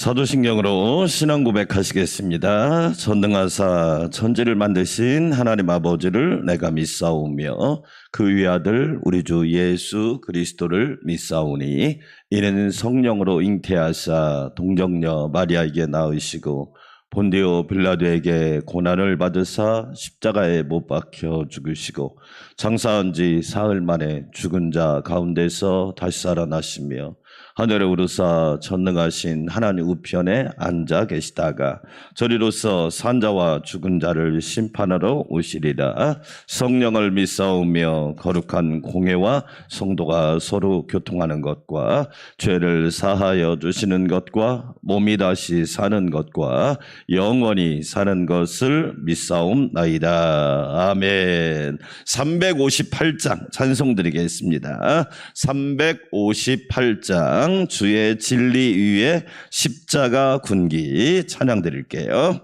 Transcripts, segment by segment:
사도신경으로 신앙 고백하시겠습니다. 전능하사 천지를 만드신 하나님 아버지를 내가 믿사오며 그 위아들 우리 주 예수 그리스도를 믿사오니 이는 성령으로 잉태하사 동정녀 마리아에게 낳으시고 본디오 빌라도에게 고난을 받으사 십자가에 못 박혀 죽으시고 장사한 지 사흘 만에 죽은 자 가운데서 다시 살아나시며 하늘에 오르사 전능하신 하나님 우편에 앉아 계시다가 저리로서 산자와 죽은 자를 심판하러 오시리라. 성령을 믿사오며 거룩한 공회와 성도가 서로 교통하는 것과 죄를 사하여 주시는 것과 몸이 다시 사는 것과 영원히 사는 것을 믿사옵나이다. 아멘. 358장 찬송 드리겠습니다. 358장 주의 진리 위에 십자가 군기 찬양 드릴게요.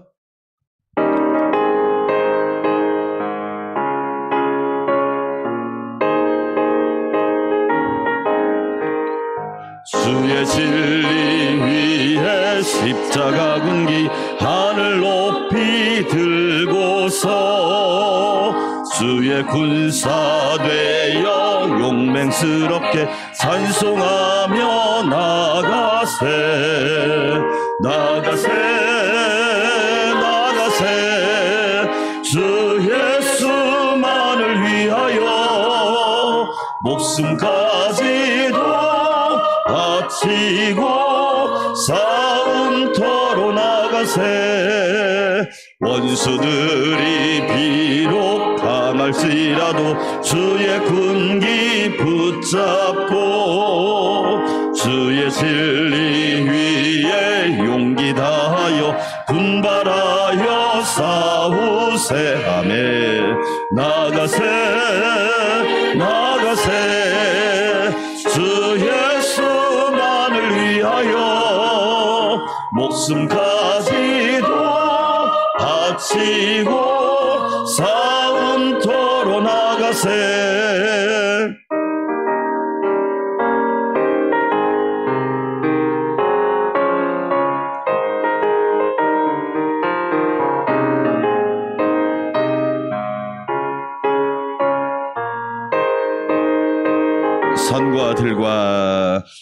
주의 진리 위에 십자가 군기 하늘 높이 들고서 주의 군사 되어 용맹스럽게 찬송하며 나가세 나가세 나가세 주 예수만을 위하여 목숨까지도 바치고 싸움터로 나가세 원수들이 비록 강할지라도 주의 군기 붙잡고 주의 진리 위에 용기 다하여 분발하여 싸우세 하매 나가세 나가세 주 예수만을 위하여 목숨까지도 바치고 싸움터로 나가세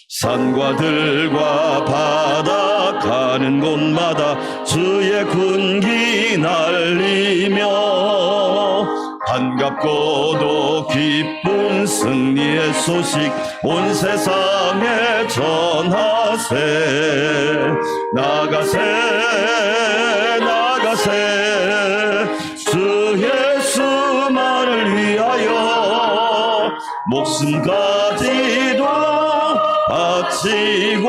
산과 들과 바다 가는 곳마다 주의 군기 날리며 반갑고도 기쁜 승리의 소식 온 세상에 전하세 나가세 나가세 주 예수만을 위하여 목숨까지도 바치고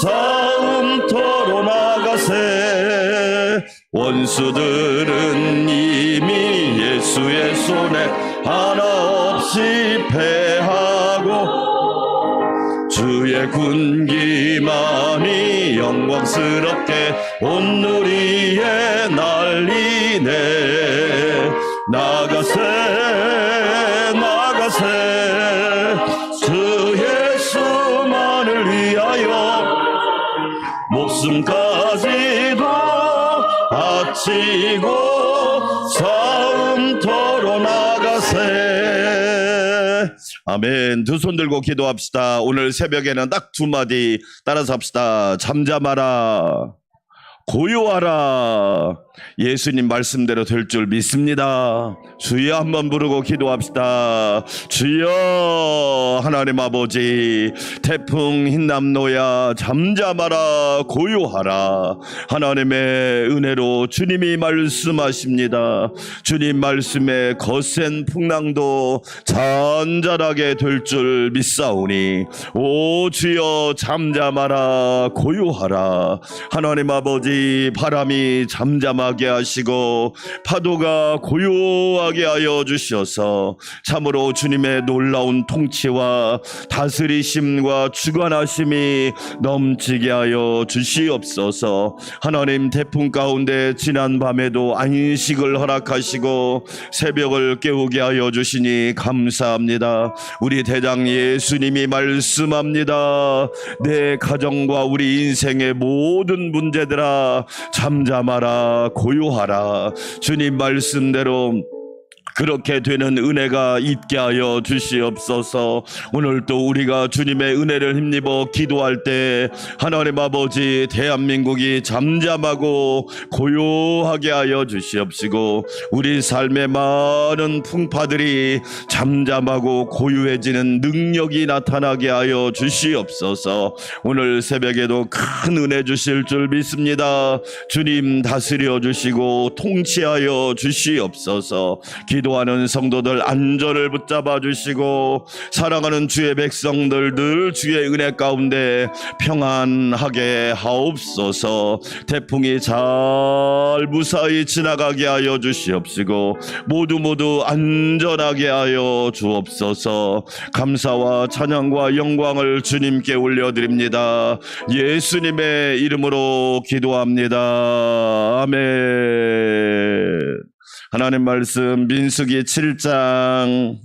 싸움터로 나가세 원수들은 이미 예수의 손에 하나 없이 패하고 주의 군기만이 영광스럽게 온 누리에 날리네 나가세 나가세 주 예수만을 위하여 목숨까지도 바치고 싸움터로 나가세 아멘. 두 손 들고 기도합시다. 오늘 새벽에는 딱 두 마디 따라서 합시다. 잠잠하라 고요하라. 예수님 말씀대로 될 줄 믿습니다. 주여 한번 부르고 기도합시다. 주여 하나님 아버지 태풍 흰남노야 잠잠하라 고요하라. 하나님의 은혜로 주님이 말씀하십니다. 주님 말씀에 거센 풍랑도 잔잔하게 될 줄 믿사오니 오 주여 잠잠하라 고요하라. 하나님 아버지 바람이 잠잠하라 잠잠하게 하시고 파도가 고요하게 하여 주셔서 참으로 주님의 놀라운 통치와 다스리심과 주관하심이 넘치게 하여 주시옵소서. 하나님, 태풍 가운데 지난 밤에도 안식을 허락하시고 새벽을 깨우게 하여 주시니 감사합니다. 우리 대장 예수님이 말씀합니다. 내 가정과 우리 인생의 모든 문제들아 잠잠하라, 고요하라. 주님 말씀대로 그렇게 되는 은혜가 있게 하여 주시옵소서. 오늘 또 우리가 주님의 은혜를 힘입어 기도할 때 하나님 아버지, 대한민국이 잠잠하고 고요하게 하여 주시옵시고 우리 삶의 많은 풍파들이 잠잠하고 고요해지는 능력이 나타나게 하여 주시옵소서. 오늘 새벽에도 큰 은혜 주실 줄 믿습니다. 주님 다스려 주시고 통치하여 주시옵소서. 기도하는 성도들 안전을 붙잡아 주시고 사랑하는 주의 백성들 늘 주의 은혜 가운데 평안하게 하옵소서. 태풍이 잘 무사히 지나가게 하여 주시옵시고 모두 안전하게 하여 주옵소서. 감사와 찬양과 영광을 주님께 올려드립니다. 예수님의 이름으로 기도합니다. 아멘. 하나님 말씀 민수기 7장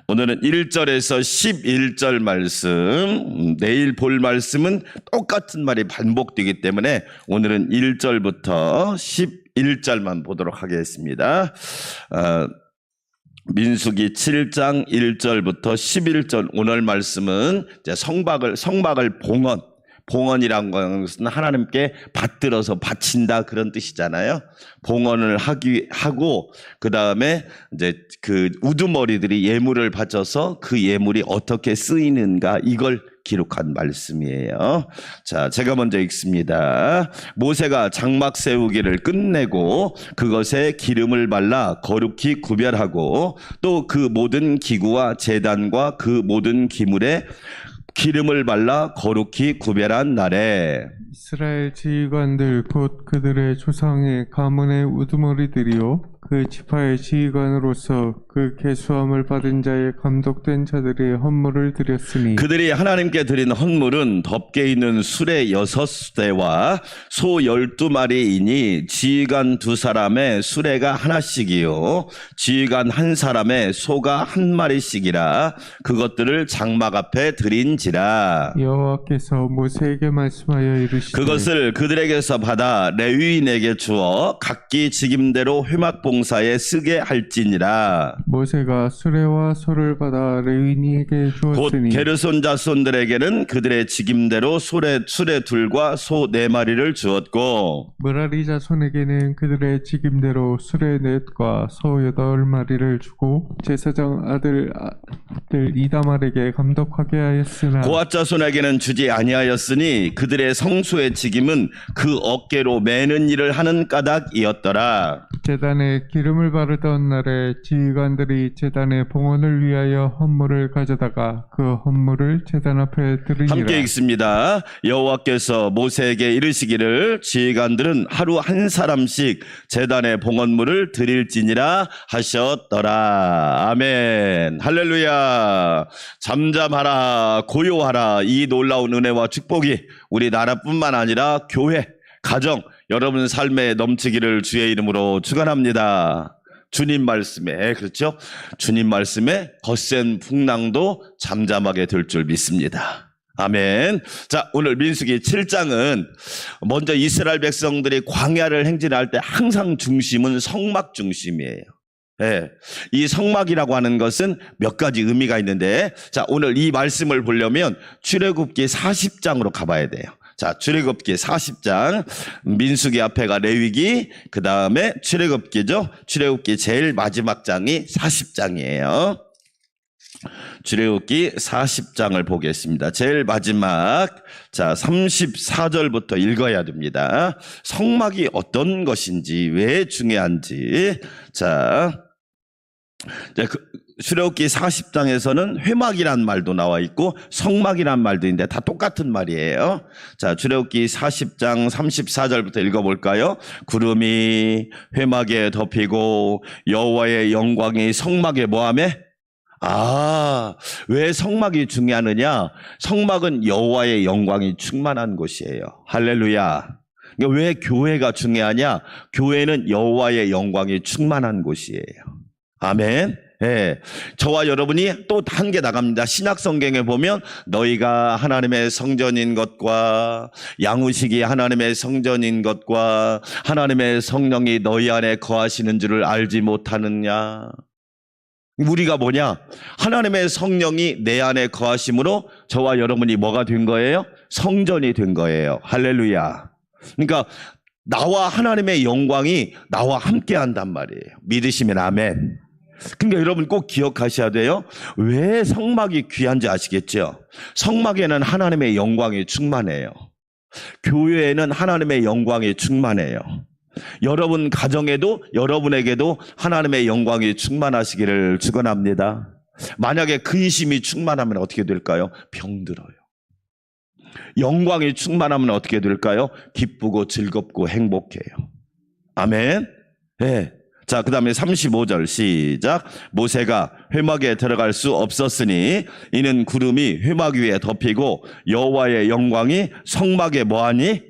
오늘은 1절에서 11절 말씀, 내일 볼 말씀은 똑같은 말이 반복되기 때문에 오늘은 1절부터 11절만 보도록 하겠습니다. 민수기 7장 1절부터 11절 오늘 말씀은 이제 성막을 봉헌이란 것은 하나님께 받들어서 바친다 그런 뜻이잖아요. 봉헌을 하고 그 다음에 이제 그 우두머리들이 예물을 바쳐서 그 예물이 어떻게 쓰이는가 이걸 기록한 말씀이에요. 자, 제가 먼저 읽습니다. 모세가 장막 세우기를 끝내고 그것에 기름을 발라 거룩히 구별하고 또 그 모든 기구와 제단과 그 모든 기물에 기름을 발라 거룩히 구별한 날에 이스라엘 지휘관들 곧 그들의 조상의 가문의 우두머리들이요 그 지파의 지휘관으로서 그 계수함을 받은 자의 감독된 자들의 헌물을 드렸으니 그들이 하나님께 드린 헌물은 덮개 있는 수레 6대와 소 12마리이니 지휘관 2사람의 수레가 하나씩이요 지휘관 1사람의 소가 1마리씩이라 그것들을 장막 앞에 드린지라. 여호와께서 모세에게 말씀하여 이르시되 그것을 그들에게서 받아 레위인에게 주어 각기 직임대로 회막봉사에 쓰게 할지니라. 모세가 수레와 소를 받아 레위인에게 곧 주었으니 게르손 자손들에게는 그들의 직임대로 수레 둘과 소 4마리를 주었고 므라리 자손에게는 그들의 직임대로 수레 4과 소 8마리를 주고 제사장 아들 이다말에게 감독하게 하였으나 고앗 자손에게는 주지 아니하였으니 그들의 성소의 직임은 그 어깨로 매는 일을 하는 까닭이었더라. 제단에 기름을 바르던 날에 지휘관들이 제단의 봉헌을 위하여 헌물을 가져다가 그 헌물을 제단 앞에 드리니라. 함께 읽습니다. 여호와께서 모세에게 이르시기를 지휘관들은 하루 한 사람씩 제단의 봉헌물을 드릴지니라 하셨더라. 아멘. 할렐루야. 잠잠하라, 고요하라. 이 놀라운 은혜와 축복이 우리나라뿐만 아니라 교회, 가정, 여러분 삶에 넘치기를 주의 이름으로 축원합니다. 주님 말씀에, 그렇죠? 주님 말씀에 거센 풍랑도 잠잠하게 될 줄 믿습니다. 아멘. 자, 오늘 민수기 7장은 먼저 이스라엘 백성들이 광야를 행진할 때 항상 중심은 성막 중심이에요. 네. 이 성막이라고 하는 것은 몇 가지 의미가 있는데, 자, 오늘 이 말씀을 보려면 출애굽기 40장으로 가봐야 돼요. 자, 출애굽기 40장, 민수기 앞에가 레위기, 그 다음에 출애굽기죠. 출애굽기 제일 마지막 장이 40장이에요. 출애굽기 40장을 보겠습니다. 제일 마지막, 자, 34절부터 읽어야 됩니다. 성막이 어떤 것인지, 왜 중요한지. 자, 출애굽기 40장에서는 회막이란 말도 나와 있고 성막이란 말도 있는데 다 똑같은 말이에요. 자, 출애굽기 40장 34절부터 읽어볼까요? 구름이 회막에 덮이고 여호와의 영광이 성막에 뭐하매? 왜 성막이 중요하느냐? 성막은 여호와의 영광이 충만한 곳이에요. 할렐루야. 그러니까 왜 교회가 중요하냐? 교회는 여호와의 영광이 충만한 곳이에요. 아멘. 예. 저와 여러분이 또 한 개 나갑니다. 신약 성경에 보면 너희가 하나님의 성전인 것과 양우식이 하나님의 성전인 것과 하나님의 성령이 너희 안에 거하시는 줄을 알지 못하느냐? 우리가 뭐냐? 하나님의 성령이 내 안에 거하심으로 저와 여러분이 뭐가 된 거예요? 성전이 된 거예요. 할렐루야. 그러니까 나와 하나님의 영광이 나와 함께 한단 말이에요. 믿으시면 아멘. 그러니까 여러분 꼭 기억하셔야 돼요. 왜 성막이 귀한지 아시겠죠? 성막에는 하나님의 영광이 충만해요. 교회에는 하나님의 영광이 충만해요. 여러분 가정에도 여러분에게도 하나님의 영광이 충만하시기를 축원합니다. 만약에 근심이 충만하면 어떻게 될까요? 병들어요. 영광이 충만하면 어떻게 될까요? 기쁘고 즐겁고 행복해요. 아멘. 네. 자, 그 다음에 35절 시작. 모세가 회막에 들어갈 수 없었으니 이는 구름이 회막 위에 덮이고 여호와의 영광이 성막에 뭐하니?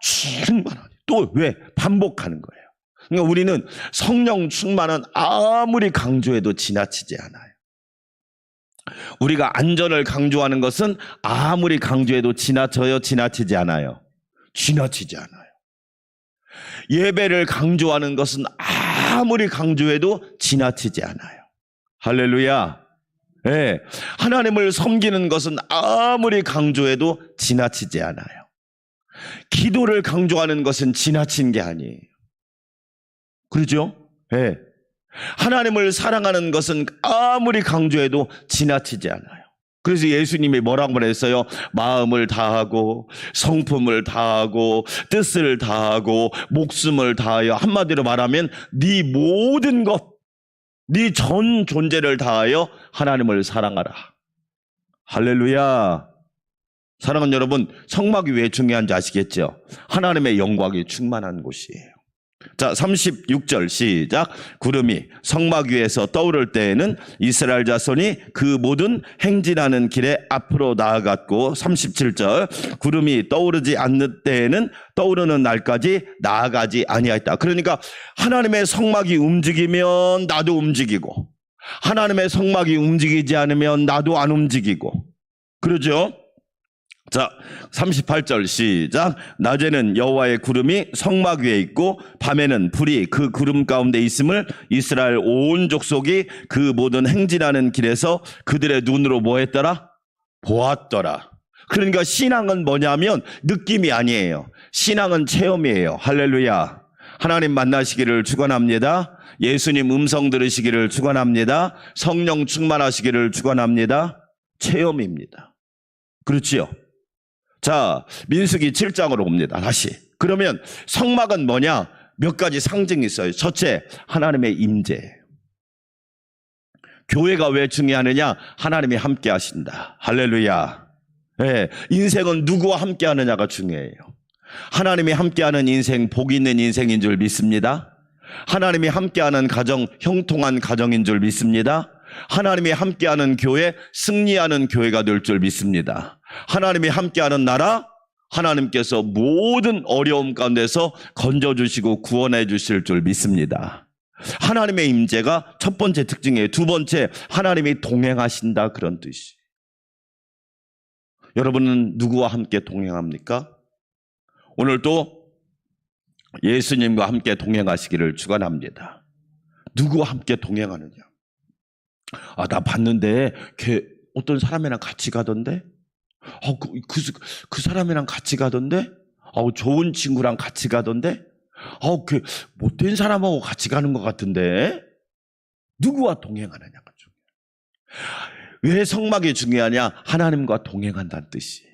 충만하니. 또 왜? 반복하는 거예요. 그러니까 우리는 성령 충만은 아무리 강조해도 지나치지 않아요. 우리가 안전을 강조하는 것은 아무리 강조해도 지나치지 않아요. 지나치지 않아요. 예배를 강조하는 것은 아무리 강조해도 지나치지 않아요. 할렐루야. 네. 하나님을 섬기는 것은 아무리 강조해도 지나치지 않아요. 기도를 강조하는 것은 지나친 게 아니에요. 그렇죠? 네. 하나님을 사랑하는 것은 아무리 강조해도 지나치지 않아요. 그래서 예수님이 뭐라고 말했어요? 마음을 다하고 성품을 다하고 뜻을 다하고 목숨을 다하여, 한마디로 말하면 네 모든 것, 네 전 존재를 다하여 하나님을 사랑하라. 할렐루야. 사랑하는 여러분, 성막이 왜 중요한지 아시겠죠? 하나님의 영광이 충만한 곳이에요. 자, 36절 시작. 구름이 성막 위에서 떠오를 때에는 이스라엘 자손이 그 모든 행진하는 길에 앞으로 나아갔고, 37절 구름이 떠오르지 않는 때에는 떠오르는 날까지 나아가지 아니하였다. 그러니까 하나님의 성막이 움직이면 나도 움직이고, 하나님의 성막이 움직이지 않으면 나도 안 움직이고, 그러죠? 자, 38절 시작. 낮에는 여호와의 구름이 성막 위에 있고 밤에는 불이 그 구름 가운데 있음을 이스라엘 온 족속이 그 모든 행진하는 길에서 그들의 눈으로 뭐 했더라? 보았더라. 그러니까 신앙은 뭐냐면 느낌이 아니에요. 신앙은 체험이에요. 할렐루야. 하나님 만나시기를 축원합니다. 예수님 음성 들으시기를 축원합니다. 성령 충만하시기를 축원합니다. 체험입니다. 그렇지요? 자, 민수기 7장으로 옵니다. 다시. 그러면 성막은 뭐냐? 몇 가지 상징이 있어요. 첫째, 하나님의 임재. 교회가 왜 중요하느냐? 하나님이 함께 하신다. 할렐루야. 네, 인생은 누구와 함께 하느냐가 중요해요. 하나님이 함께하는 인생, 복 있는 인생인 줄 믿습니다. 하나님이 함께하는 가정, 형통한 가정인 줄 믿습니다. 하나님이 함께하는 교회, 승리하는 교회가 될 줄 믿습니다. 하나님이 함께하는 나라, 하나님께서 모든 어려움 가운데서 건져주시고 구원해 주실 줄 믿습니다. 하나님의 임재가 첫 번째 특징이에요. 두 번째, 하나님이 동행하신다, 그런 뜻이. 여러분은 누구와 함께 동행합니까? 오늘도 예수님과 함께 동행하시기를 축원합니다. 누구와 함께 동행하느냐? 나 봤는데 걔 어떤 사람이랑 같이 가던데? 그 사람이랑 같이 가던데? 좋은 친구랑 같이 가던데? 그 못된 사람하고 같이 가는 것 같은데? 누구와 동행하느냐가 중요해요. 왜 성막이 중요하냐? 하나님과 동행한다는 뜻이에요.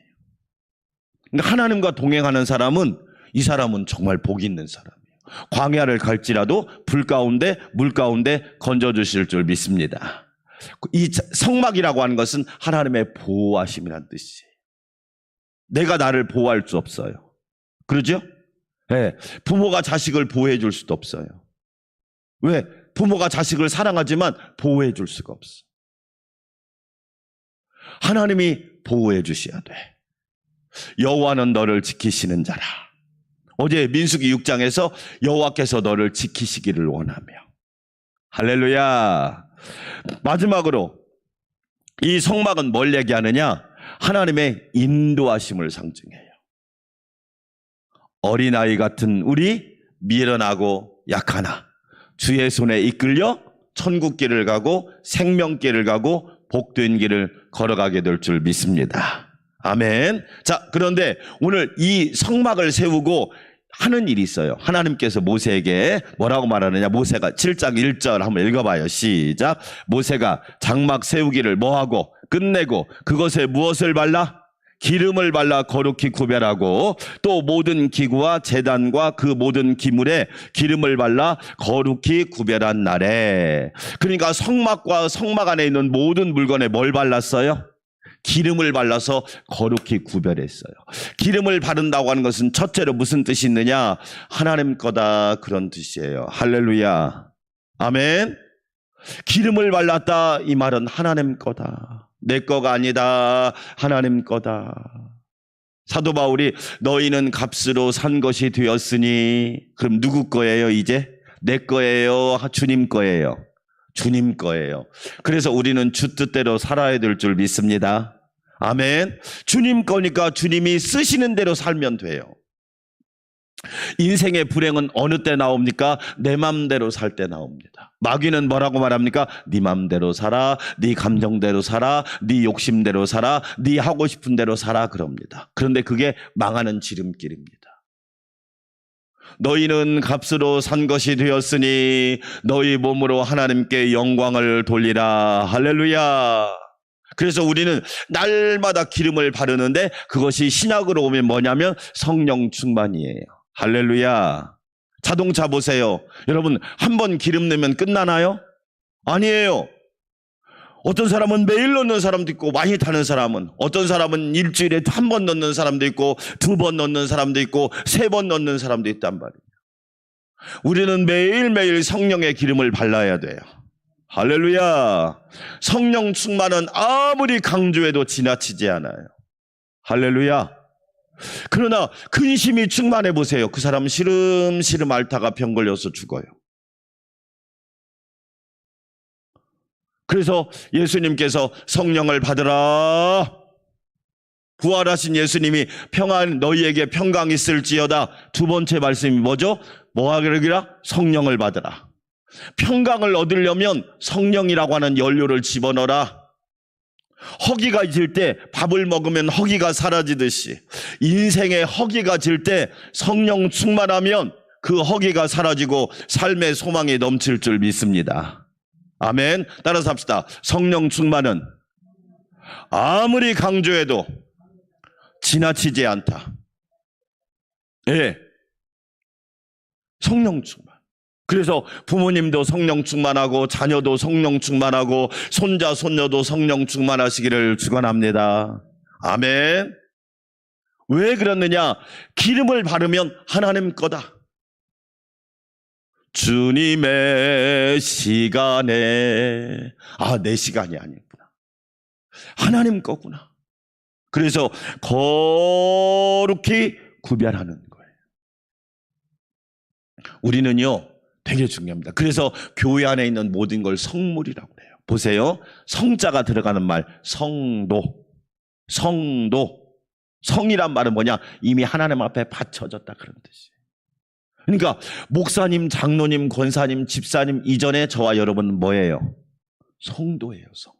그러니까 하나님과 동행하는 사람은, 이 사람은 정말 복 있는 사람이에요. 광야를 갈지라도 불 가운데 물 가운데 건져주실 줄 믿습니다. 이 성막이라고 하는 것은 하나님의 보호하심이라는 뜻이에요. 내가 나를 보호할 수 없어요. 그러죠? 네. 부모가 자식을 보호해 줄 수도 없어요. 왜? 부모가 자식을 사랑하지만 보호해 줄 수가 없어. 하나님이 보호해 주셔야 돼. 여호와는 너를 지키시는 자라. 어제 민수기 6장에서 여호와께서 너를 지키시기를 원하며. 할렐루야. 마지막으로 이 성막은 뭘 얘기하느냐? 하나님의 인도하심을 상징해요. 어린아이 같은 우리 미련하고 약하나 주의 손에 이끌려 천국길을 가고 생명길을 가고 복된 길을 걸어가게 될 줄 믿습니다. 아멘. 자, 그런데 오늘 이 성막을 세우고 하는 일이 있어요. 하나님께서 모세에게 뭐라고 말하느냐? 모세가 7장 1절 한번 읽어봐요. 시작. 모세가 장막 세우기를 뭐하고 끝내고 그것에 무엇을 발라? 기름을 발라 거룩히 구별하고 또 모든 기구와 제단과 그 모든 기물에 기름을 발라 거룩히 구별한 날에. 그러니까 성막과 성막 안에 있는 모든 물건에 뭘 발랐어요? 기름을 발라서 거룩히 구별했어요. 기름을 바른다고 하는 것은 첫째로 무슨 뜻이 있느냐? 하나님 거다, 그런 뜻이에요. 할렐루야. 아멘. 기름을 발랐다, 이 말은 하나님 거다. 내 거가 아니다, 하나님 거다. 사도 바울이 너희는 값으로 산 것이 되었으니, 그럼 누구 거예요 이제? 내 거예요, 주님 거예요? 주님 거예요. 그래서 우리는 주 뜻대로 살아야 될 줄 믿습니다. 아멘. 주님 거니까 주님이 쓰시는 대로 살면 돼요. 인생의 불행은 어느 때 나옵니까? 내 맘대로 살 때 나옵니다. 마귀는 뭐라고 말합니까? 네 맘대로 살아, 네 감정대로 살아, 네 욕심대로 살아, 네 하고 싶은 대로 살아, 그럽니다. 그런데 그게 망하는 지름길입니다. 너희는 값으로 산 것이 되었으니 너희 몸으로 하나님께 영광을 돌리라. 할렐루야. 그래서 우리는 날마다 기름을 바르는데 그것이 신약으로 오면 뭐냐면 성령 충만이에요. 할렐루야. 자동차 보세요. 여러분, 한 번 기름 넣으면 끝나나요? 아니에요. 어떤 사람은 매일 넣는 사람도 있고, 많이 타는 사람은, 어떤 사람은 일주일에 한 번 넣는 사람도 있고, 2번 넣는 사람도 있고, 3번 넣는 사람도 있단 말이에요. 우리는 매일매일 성령의 기름을 발라야 돼요. 할렐루야. 성령 충만은 아무리 강조해도 지나치지 않아요. 할렐루야. 그러나 근심이 충만해 보세요. 그 사람 시름시름 앓다가 병 걸려서 죽어요. 그래서 예수님께서 성령을 받으라. 부활하신 예수님이 평안 너희에게 평강 있을지어다. 두 번째 말씀이 뭐죠? 뭐 하기라? 성령을 받으라. 평강을 얻으려면 성령이라고 하는 연료를 집어넣어라. 허기가 질 때 밥을 먹으면 허기가 사라지듯이 인생에 허기가 질 때 성령 충만하면 그 허기가 사라지고 삶의 소망이 넘칠 줄 믿습니다. 아멘. 따라서 합시다. 성령 충만은 아무리 강조해도 지나치지 않다. 예. 성령 충만. 그래서 부모님도 성령 충만하고 자녀도 성령 충만하고 손자 손녀도 성령 충만하시기를 축원합니다. 아멘. 왜 그렇느냐? 기름을 바르면 하나님 거다. 주님의 시간에 내 시간이 아니구나. 하나님 거구나. 그래서 거룩히 구별하는 거예요. 우리는요 되게 중요합니다. 그래서 교회 안에 있는 모든 걸 성물이라고 해요. 보세요. 성자가 들어가는 말 성도. 성도. 성이란 말은 뭐냐? 이미 하나님 앞에 바쳐졌다, 그런 뜻이에요. 그러니까 목사님, 장로님, 권사님, 집사님 이전에 저와 여러분은 뭐예요? 성도예요. 성도.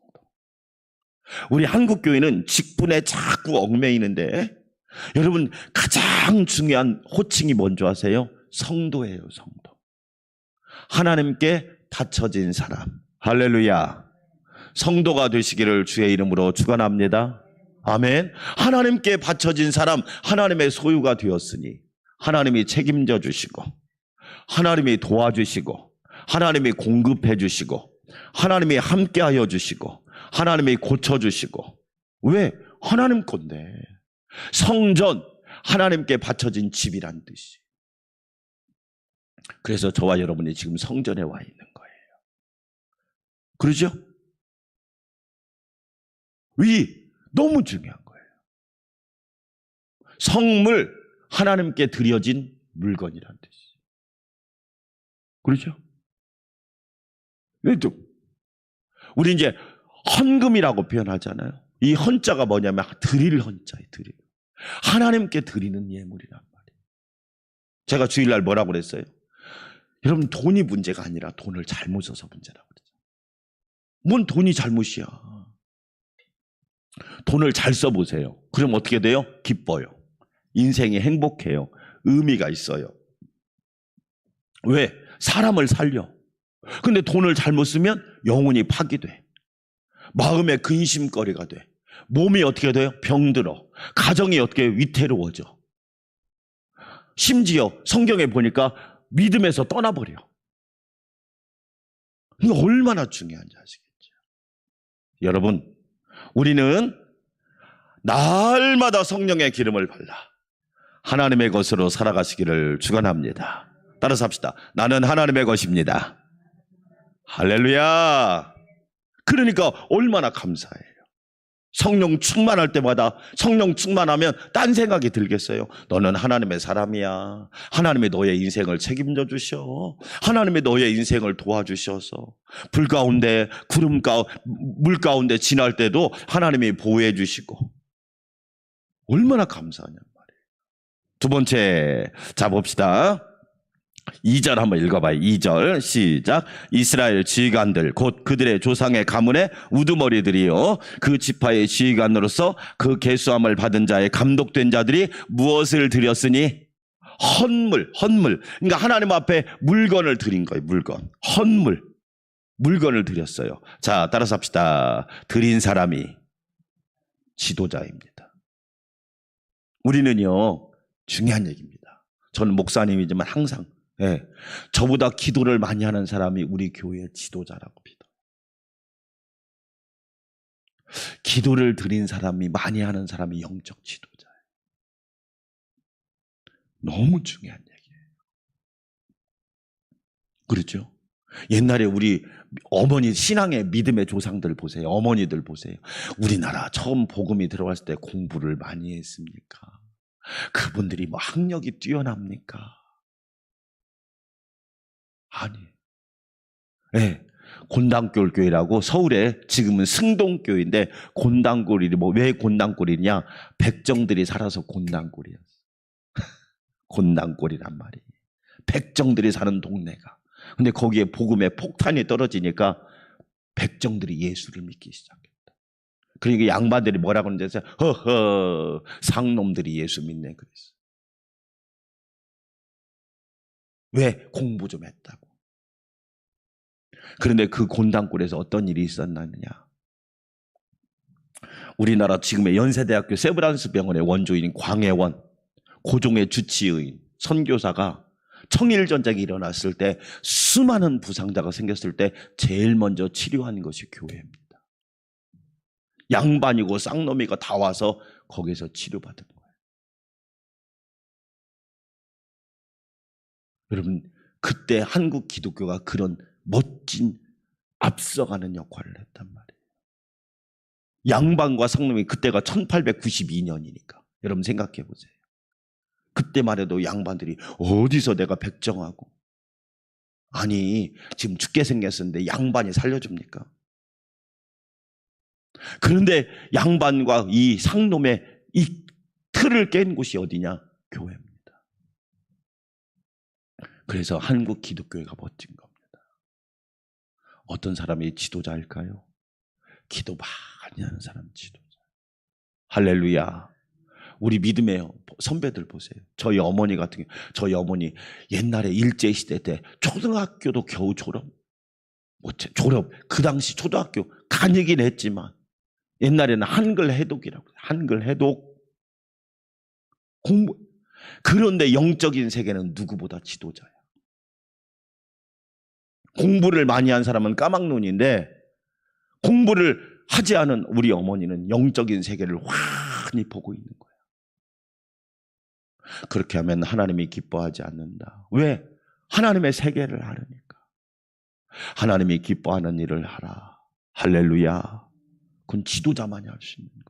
우리 한국교회는 직분에 자꾸 얽매이는데 여러분 가장 중요한 호칭이 뭔지 아세요? 성도예요. 성도. 하나님께 바쳐진 사람. 할렐루야. 성도가 되시기를 주의 이름으로 축원합니다. 아멘. 하나님께 바쳐진 사람, 하나님의 소유가 되었으니 하나님이 책임져 주시고 하나님이 도와주시고 하나님이 공급해 주시고 하나님이 함께하여 주시고 하나님이 고쳐주시고. 왜? 하나님 건데. 성전, 하나님께 바쳐진 집이란 뜻이. 그래서 저와 여러분이 지금 성전에 와 있는 거예요. 그러죠? 너무 중요한 거예요. 성물, 하나님께 드려진 물건이란 뜻이. 그렇죠? 우리 이제 헌금이라고 표현하잖아요. 이 헌자가 뭐냐면 드릴 헌자예요. 드릴. 하나님께 드리는 예물이란 말이에요. 제가 주일날 뭐라고 그랬어요? 여러분, 돈이 문제가 아니라 돈을 잘못 써서 문제라고 그랬죠. 뭔 돈이 잘못이야. 돈을 잘 써보세요. 그럼 어떻게 돼요? 기뻐요. 인생이 행복해요. 의미가 있어요. 왜? 사람을 살려. 근데 돈을 잘못 쓰면 영혼이 파괴돼. 마음의 근심거리가 돼. 몸이 어떻게 돼요? 병들어. 가정이 어떻게 위태로워져. 심지어 성경에 보니까 믿음에서 떠나버려. 이게 얼마나 중요한지 아시겠죠? 여러분, 우리는 날마다 성령의 기름을 발라 하나님의 것으로 살아가시기를 축원합니다. 따라서 합시다. 나는 하나님의 것입니다. 할렐루야. 그러니까 얼마나 감사해요. 성령 충만할 때마다 성령 충만하면 딴 생각이 들겠어요. 너는 하나님의 사람이야. 하나님이 너의 인생을 책임져 주셔. 하나님이 너의 인생을 도와주셔서 불 가운데 물 가운데 지날 때도 하나님이 보호해 주시고 얼마나 감사하냔 말이에요. 두 번째, 자 봅시다. 2절 한번 읽어봐요. 2절 시작. 이스라엘 지휘관들 곧 그들의 조상의 가문의 우두머리들이요 그 지파의 지휘관으로서 그 계수함을 받은 자의 감독된 자들이 무엇을 드렸으니? 헌물. 그러니까 하나님 앞에 물건을 드린 거예요. 물건을 드렸어요. 자, 따라서 합시다. 드린 사람이 지도자입니다. 우리는요, 중요한 얘기입니다. 저는 목사님이지만 항상 저보다 기도를 많이 하는 사람이 우리 교회의 지도자라고 믿어요. 기도를 드린 사람이 많이 하는 사람이 영적 지도자예요. 너무 중요한 얘기예요. 그렇죠? 옛날에 우리 어머니 신앙의 믿음의 조상들 보세요. 어머니들 보세요. 우리나라 처음 복음이 들어왔을 때 공부를 많이 했습니까? 그분들이 뭐 학력이 뛰어납니까? 아니. 곤당골교회라고 서울에 지금은 승동교회인데 곤당골이 왜 곤당골이냐? 백정들이 살아서 곤당골이었어. 곤당골이란 말이에요. 백정들이 사는 동네가. 근데 거기에 복음의 폭탄이 떨어지니까 백정들이 예수를 믿기 시작했다. 그러니까 양반들이 뭐라고 하는지 아세요? 허허, 상놈들이 예수 믿네 그랬어. 왜? 공부 좀 했다고. 그런데 그 곤당골에서 어떤 일이 있었느냐? 우리나라 지금의 연세대학교 세브란스 병원의 원조인 광해원, 고종의 주치의인, 선교사가 청일전쟁이 일어났을 때 수많은 부상자가 생겼을 때 제일 먼저 치료한 것이 교회입니다. 양반이고 쌍놈이고 다 와서 거기서 치료받은 거예요. 여러분, 그때 한국 기독교가 그런 멋진 앞서가는 역할을 했단 말이에요. 양반과 쌍놈이 그때가 1892년이니까 여러분 생각해 보세요. 그때만 해도 양반들이 어디서 내가 백정하고 아니 지금 죽게 생겼는데 양반이 살려줍니까? 그런데 양반과 이 상놈의 이 틀을 깬 곳이 어디냐? 교회입니다. 그래서 한국 기독교회가 멋진 겁니다. 어떤 사람이 지도자일까요? 기도 많이 하는 사람이 지도자. 할렐루야. 우리 믿음의 선배들 보세요. 저희 어머니 같은 경우, 저희 어머니 옛날에 일제시대 때 초등학교도 겨우 졸업. 그 당시 초등학교 다니긴 했지만 옛날에는 한글 해독이라고 해요. 한글 해독. 공부. 그런데 영적인 세계는 누구보다 지도자야. 공부를 많이 한 사람은 까막눈인데 공부를 하지 않은 우리 어머니는 영적인 세계를 환히 보고 있는 거예요. 그렇게 하면 하나님이 기뻐하지 않는다. 왜? 하나님의 세계를 알으니까. 하나님이 기뻐하는 일을 하라. 할렐루야. 그건 지도자만이 할 수 있는 거예요.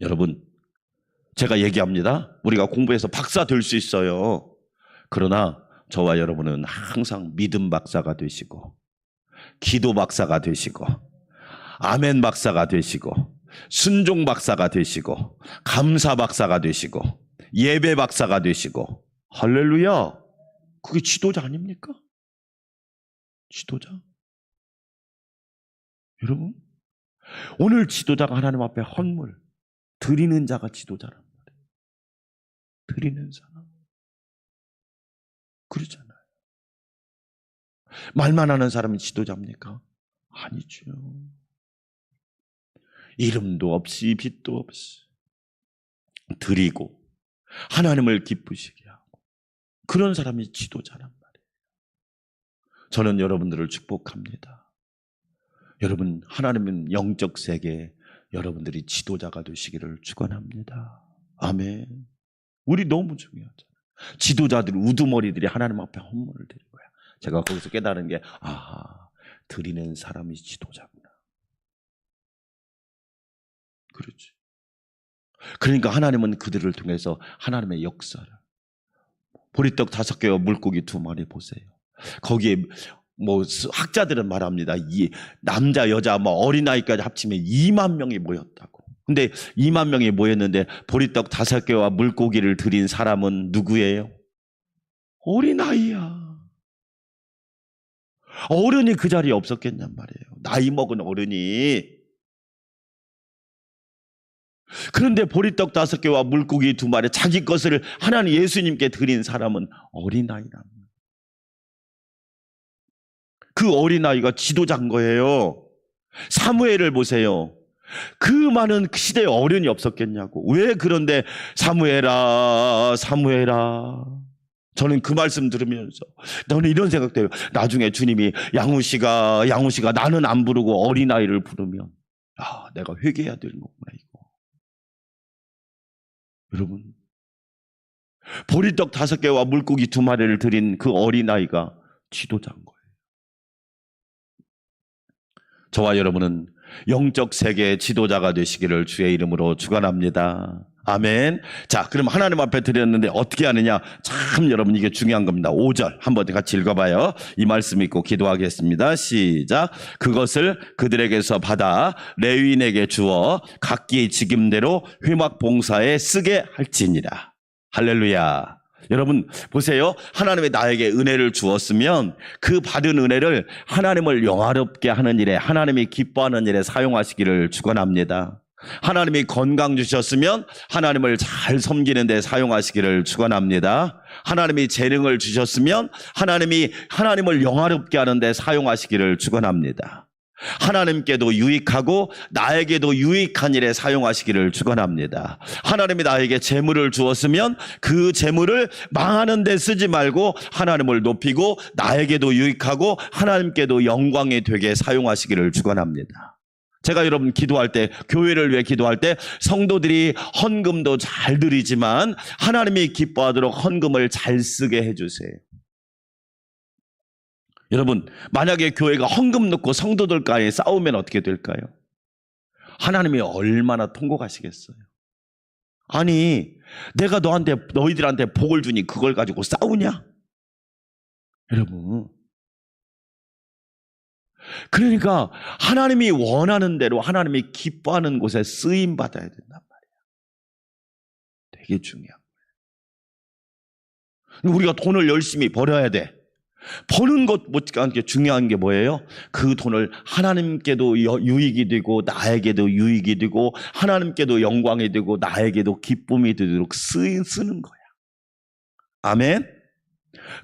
여러분, 제가 얘기합니다. 우리가 공부해서 박사 될 수 있어요. 그러나 저와 여러분은 항상 믿음 박사가 되시고, 기도 박사가 되시고, 아멘 박사가 되시고, 순종 박사가 되시고, 감사 박사가 되시고, 예배 박사가 되시고, 할렐루야. 그게 지도자 아닙니까? 지도자. 여러분, 오늘 지도자가 하나님 앞에 헌물 드리는 자가 지도자란 말이에요. 드리는 사람. 그러잖아요. 말만 하는 사람이 지도자입니까? 아니죠. 이름도 없이 빛도 없이 드리고 하나님을 기쁘시게 하고 그런 사람이 지도자란 말이에요. 저는 여러분들을 축복합니다. 여러분, 하나님은 영적 세계에 여러분들이 지도자가 되시기를 축원합니다. 아멘. 우리 너무 중요하잖아요. 지도자들, 우두머리들이 하나님 앞에 헌물을 드린 거야. 제가 거기서 깨달은 게, 드리는 사람이 지도자구나. 그렇지. 그러니까 하나님은 그들을 통해서 하나님의 역사를, 보리떡 5개와 물고기 2마리 보세요. 거기에 학자들은 말합니다. 이 남자 여자 어린아이까지 합치면 2만 명이 모였다고. 근데 2만 명이 모였는데 보리떡 5개와 물고기를 드린 사람은 누구예요? 어린아이야. 어른이 그 자리에 없었겠냔 말이에요. 나이 먹은 어른이. 그런데 보리떡 5개와 물고기 2마리 자기 것을 하나님 예수님께 드린 사람은 어린아이란 말이에요. 그 어린아이가 지도자인 거예요. 사무엘을 보세요. 그 많은 시대에 어른이 없었겠냐고. 왜 그런데 사무엘아 사무엘아. 저는 그 말씀 들으면서 저는 이런 생각돼요. 나중에 주님이 양우씨가 나는 안 부르고 어린아이를 부르면 내가 회개해야 되는 거구나 이거. 여러분, 보리떡 5개와 물고기 2마리를 드린 그 어린아이가 지도자인 거예요. 저와 여러분은 영적 세계의 지도자가 되시기를 주의 이름으로 축원합니다. 아멘. 자, 그럼 하나님 앞에 드렸는데 어떻게 하느냐? 참 여러분 이게 중요한 겁니다. 5절 한번 같이 읽어봐요. 이 말씀 읽고 기도하겠습니다. 시작. 그것을 그들에게서 받아 레위인에게 주어 각기 직임대로 회막 봉사에 쓰게 할지니라. 할렐루야. 여러분 보세요. 하나님이 나에게 은혜를 주었으면 그 받은 은혜를 하나님을 영화롭게 하는 일에, 하나님이 기뻐하는 일에 사용하시기를 축원합니다. 하나님이 건강 주셨으면 하나님을 잘 섬기는 데 사용하시기를 축원합니다. 하나님이 재능을 주셨으면 하나님이 하나님을 영화롭게 하는 데 사용하시기를 축원합니다. 하나님께도 유익하고 나에게도 유익한 일에 사용하시기를 축원합니다. 하나님이 나에게 재물을 주었으면 그 재물을 망하는 데 쓰지 말고 하나님을 높이고 나에게도 유익하고 하나님께도 영광이 되게 사용하시기를 축원합니다. 제가 여러분 기도할 때, 교회를 위해 기도할 때 성도들이 헌금도 잘 드리지만 하나님이 기뻐하도록 헌금을 잘 쓰게 해주세요. 여러분, 만약에 교회가 헌금 넣고 성도들 간에 싸우면 어떻게 될까요? 하나님이 얼마나 통곡하시겠어요? 아니, 내가 너희들한테 복을 주니 그걸 가지고 싸우냐? 여러분, 그러니까 하나님이 원하는 대로 하나님이 기뻐하는 곳에 쓰임 받아야 된단 말이에요. 되게 중요한 거예요. 우리가 돈을 열심히 벌어야 돼. 버는 것 못지않게 중요한 게 뭐예요? 그 돈을 하나님께도 유익이 되고 나에게도 유익이 되고 하나님께도 영광이 되고 나에게도 기쁨이 되도록 쓰는 거야. 아멘.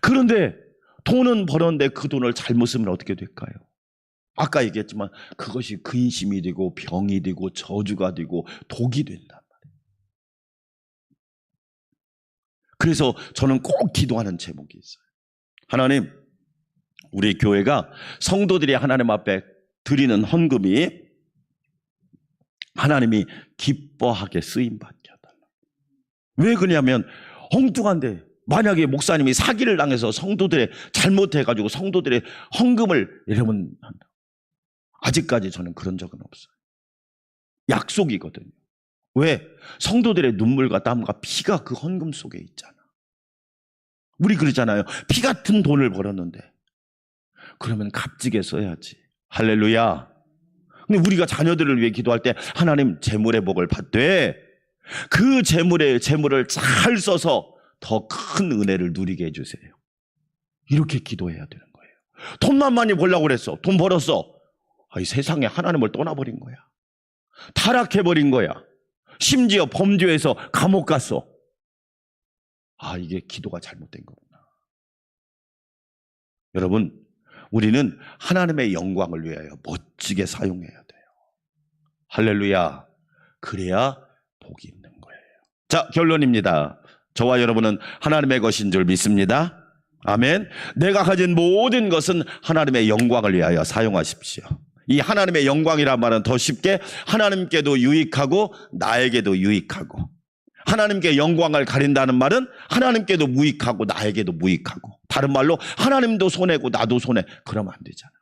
그런데 돈은 벌었는데 그 돈을 잘못 쓰면 어떻게 될까요? 아까 얘기했지만 그것이 근심이 되고 병이 되고 저주가 되고 독이 된단 말이에요. 그래서 저는 꼭 기도하는 제목이 있어요. 하나님, 우리 교회가 성도들이 하나님 앞에 드리는 헌금이 하나님이 기뻐하게 쓰임받게 하다. 왜 그러냐면 엉뚱한데 만약에 목사님이 사기를 당해서 성도들의 잘못해가지고 성도들의 헌금을 이러면 아직까지 저는 그런 적은 없어요. 약속이거든요. 왜? 성도들의 눈물과 땀과 피가 그 헌금 속에 있잖아. 우리 그러잖아요. 피 같은 돈을 벌었는데 그러면 값지게 써야지. 할렐루야. 근데 우리가 자녀들을 위해 기도할 때 하나님 재물의 복을 받되 그 재물을 잘 써서 더 큰 은혜를 누리게 해주세요. 이렇게 기도해야 되는 거예요. 돈만 많이 벌려고 그랬어. 돈 벌었어. 이 세상에 하나님을 떠나버린 거야. 타락해버린 거야. 심지어 범죄해서 감옥 갔어. 이게 기도가 잘못된 거구나. 여러분, 우리는 하나님의 영광을 위하여 멋지게 사용해야 돼요. 할렐루야. 그래야 복이 있는 거예요. 자, 결론입니다. 저와 여러분은 하나님의 것인 줄 믿습니다. 아멘. 내가 가진 모든 것은 하나님의 영광을 위하여 사용하십시오. 이 하나님의 영광이란 말은 더 쉽게 하나님께도 유익하고 나에게도 유익하고, 하나님께 영광을 가린다는 말은 하나님께도 무익하고 나에게도 무익하고, 다른 말로 하나님도 손해고 나도 손해. 그러면 안 되잖아.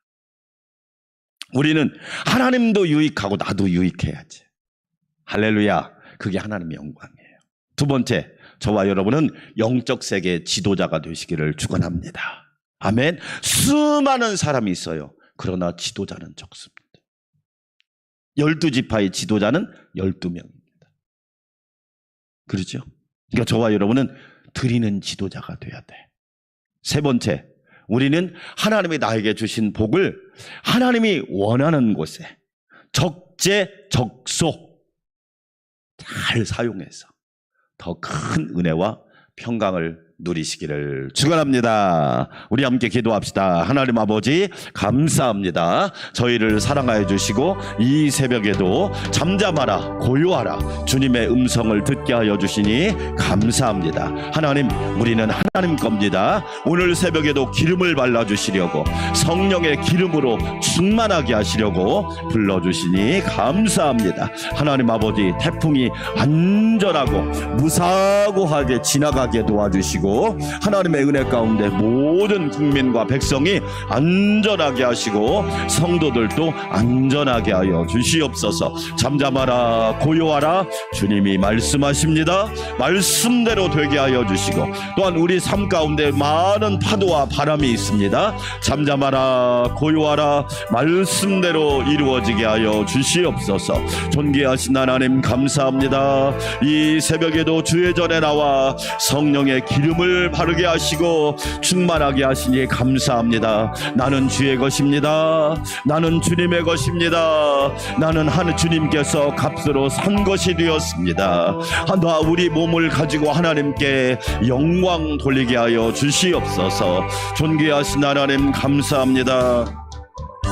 우리는 하나님도 유익하고 나도 유익해야지. 할렐루야. 그게 하나님의 영광이에요. 두 번째, 저와 여러분은 영적 세계의 지도자가 되시기를 축원합니다. 아멘. 수많은 사람이 있어요. 그러나 지도자는 적습니다. 12지파의 지도자는 12명입니다. 그렇죠? 그러니까 저와 여러분은 드리는 지도자가 돼야 돼. 세 번째, 우리는 하나님이 나에게 주신 복을 하나님이 원하는 곳에 적재적소 잘 사용해서 더 큰 은혜와 평강을 누리시기를 축원합니다. 우리 함께 기도합시다. 하나님 아버지 감사합니다. 저희를 사랑하여 주시고 이 새벽에도 잠잠하라 고요하라 주님의 음성을 듣게 하여 주시니 감사합니다. 하나님, 우리는 하나님 겁니다. 오늘 새벽에도 기름을 발라주시려고 성령의 기름으로 충만하게 하시려고 불러주시니 감사합니다. 하나님 아버지, 태풍이 안전하고 무사고하게 지나가게 도와주시고 하나님의 은혜 가운데 모든 국민과 백성이 안전하게 하시고 성도들도 안전하게 하여 주시옵소서. 잠잠하라 고요하라 주님이 말씀하십니다. 말씀대로 되게 하여 주시고, 또한 우리 삶 가운데 많은 파도와 바람이 있습니다. 잠잠하라 고요하라 말씀대로 이루어지게 하여 주시옵소서. 존귀하신 하나님 감사합니다. 이 새벽에도 주의 전에 나와 성령의 기름을 바르게 하시고 충만하게 하시니 감사합니다. 나는 주의 것입니다. 나는 주님의 것입니다. 나는 주님께서 값으로 산 것이 되었습니다. 나 우리 몸을 가지고 하나님께 영광 돌리게 하여 주시옵소서. 존귀하신 하나님 감사합니다.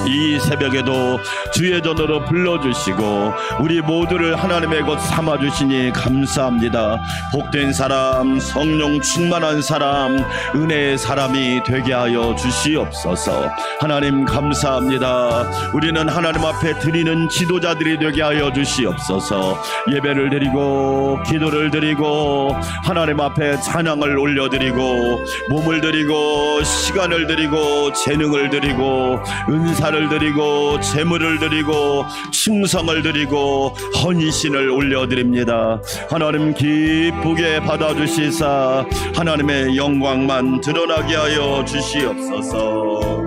이 새벽에도 주의 전으로 불러주시고 우리 모두를 하나님의 것 삼아주시니 감사합니다. 복된 사람, 성령 충만한 사람, 은혜의 사람이 되게 하여 주시옵소서. 하나님 감사합니다. 우리는 하나님 앞에 드리는 지도자들이 되게 하여 주시옵소서. 예배를 드리고 기도를 드리고 하나님 앞에 찬양을 올려드리고 몸을 드리고 시간을 드리고 재능을 드리고 은사를 드리고 재물을 드리고 충성을 드리고 헌신을 올려드립니다. 하나님 기쁘게 받아주시사 하나님의 영광만 드러나게 하여 주시옵소서.